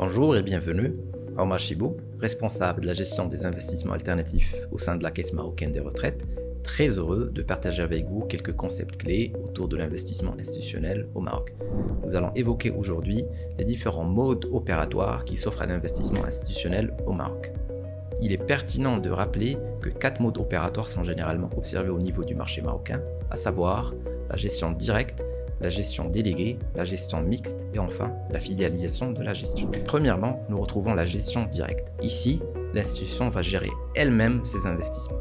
Bonjour et bienvenue. Omar Chibou, responsable de la gestion des investissements alternatifs au sein de la Caisse marocaine des retraites, très heureux de partager avec vous quelques concepts clés autour de l'investissement institutionnel au Maroc. Nous allons évoquer aujourd'hui les différents modes opératoires qui s'offrent à l'investissement institutionnel au Maroc. Il est pertinent de rappeler que 4 modes opératoires sont généralement observés au niveau du marché marocain, à savoir la gestion directe, la gestion déléguée, la gestion mixte et enfin la filialisation de la gestion. Premièrement, nous retrouvons la gestion directe. Ici, l'institution va gérer elle-même ses investissements.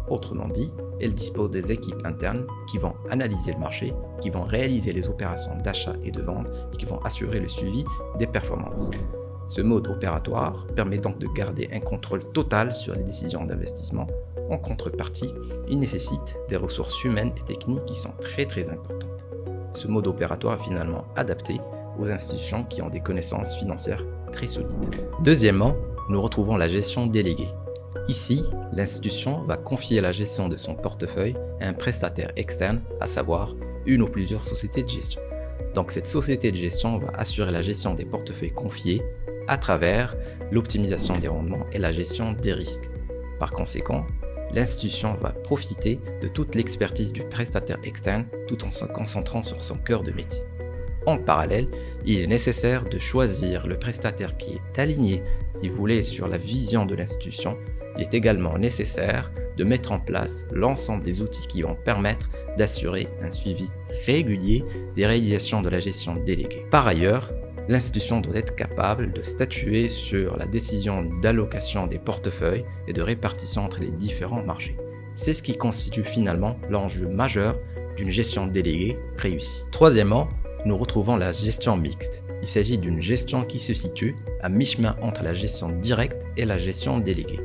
Autrement dit, elle dispose des équipes internes qui vont analyser le marché, qui vont réaliser les opérations d'achat et de vente et qui vont assurer le suivi des performances. Ce mode opératoire permet donc de garder un contrôle total sur les décisions d'investissement. En contrepartie, il nécessite des ressources humaines et techniques qui sont très importantes. Ce mode opératoire est finalement adapté aux institutions qui ont des connaissances financières très solides. Deuxièmement, nous retrouvons la gestion déléguée. Ici, l'institution va confier la gestion de son portefeuille à un prestataire externe, à savoir une ou plusieurs sociétés de gestion. Donc cette société de gestion va assurer la gestion des portefeuilles confiés à travers l'optimisation des rendements et la gestion des risques. Par conséquent, l'institution va profiter de toute l'expertise du prestataire externe tout en se concentrant sur son cœur de métier. En parallèle, il est nécessaire de choisir le prestataire qui est aligné, si vous voulez, sur la vision de l'institution. Il est également nécessaire de mettre en place l'ensemble des outils qui vont permettre d'assurer un suivi régulier des réalisations de la gestion déléguée. Par ailleurs, l'institution doit être capable de statuer sur la décision d'allocation des portefeuilles et de répartition entre les différents marchés. C'est ce qui constitue finalement l'enjeu majeur d'une gestion déléguée réussie. Troisièmement, nous retrouvons la gestion mixte. Il s'agit d'une gestion qui se situe à mi-chemin entre la gestion directe et la gestion déléguée.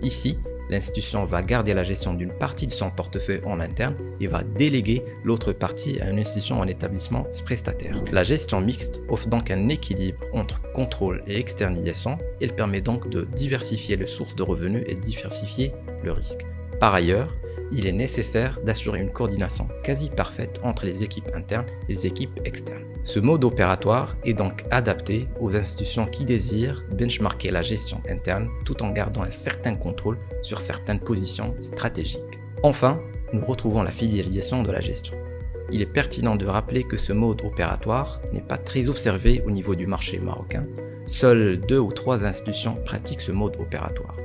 Ici, l'institution va garder la gestion d'une partie de son portefeuille en interne et va déléguer l'autre partie à une institution ou un établissement prestataire. La gestion mixte offre donc un équilibre entre contrôle et externalisation. Elle permet donc de diversifier les sources de revenus et de diversifier le risque. Par ailleurs, il est nécessaire d'assurer une coordination quasi parfaite entre les équipes internes et les équipes externes. Ce mode opératoire est donc adapté aux institutions qui désirent benchmarker la gestion interne tout en gardant un certain contrôle sur certaines positions stratégiques. Enfin, nous retrouvons la filialisation de la gestion. Il est pertinent de rappeler que ce mode opératoire n'est pas très observé au niveau du marché marocain. Seules 2 ou 3 institutions pratiquent ce mode opératoire.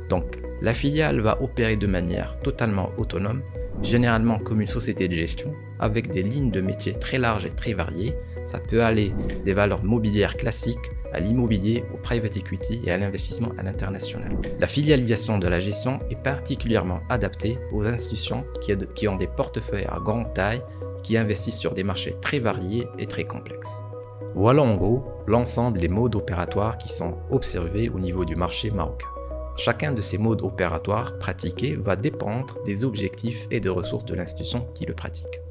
Donc, la filiale va opérer de manière totalement autonome, généralement comme une société de gestion, avec des lignes de métiers très larges et très variées. Ça peut aller des valeurs mobilières classiques à l'immobilier, au private equity et à l'investissement à l'international. La filialisation de la gestion est particulièrement adaptée aux institutions qui ont des portefeuilles à grande taille, qui investissent sur des marchés très variés et très complexes. Voilà en gros l'ensemble des modes opératoires qui sont observés au niveau du marché marocain. Chacun de ces modes opératoires pratiqués va dépendre des objectifs et des ressources de l'institution qui le pratique.